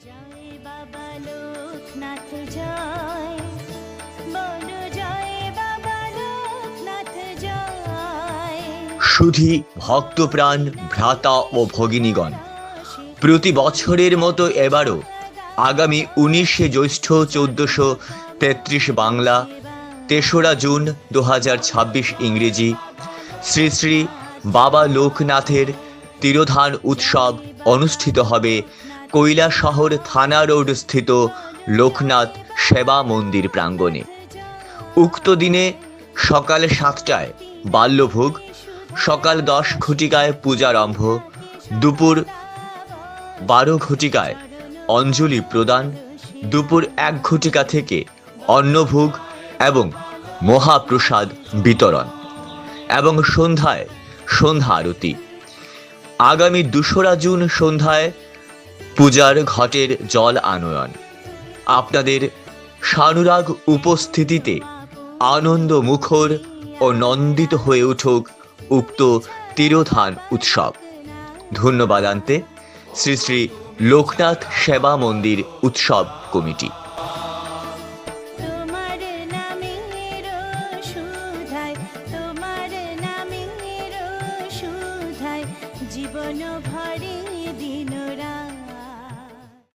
জয় বাবা লোকনাথ জয়, বলো জয় বাবা লোকনাথ জয়। সুধী ভক্তপ্রাণ ভ্রাতা ও ভগিনীগণ, প্রতি বছরের মতো এবারও আগামী 19শে জ্যৈষ্ঠ 1433 বাংলা, 3রা জুন 2026 ইংরেজি শ্রী শ্রী বাবা লোকনাথের তিরোধান উৎসব অনুষ্ঠিত হবে কৈলাসহর থানা রোড স্থিত লোকনাথ সেবা মন্দির প্রাঙ্গণে। উক্ত দিনে সকাল 7টায় বাল্যভোগ, সকাল 10 ঘটিকায় পূজারম্ভ, দুপুর 12 ঘটিকায় অঞ্জলি প্রদান, দুপুর 1 ঘটিকা থেকে অন্নভোগ এবং মহাপ্রসাদ বিতরণ এবং সন্ধ্যায় সন্ধ্যা আরতি। আগামী 2রা জুন সন্ধ্যায় পূজার ঘটের জল আনয়ন। আপনাদের সানুরাগ উপস্থিতিতে আনন্দ মুখর ও নন্দিত হয়ে উঠুক উক্ত তিরোধান উৎসব। ধন্যবাদ আনতে শ্রী শ্রী লোকনাথ সেবা মন্দির উৎসব কমিটি। তোমার নামের সুধায়, তোমার নামের সুধায় জীবন ভরে দিন রাত।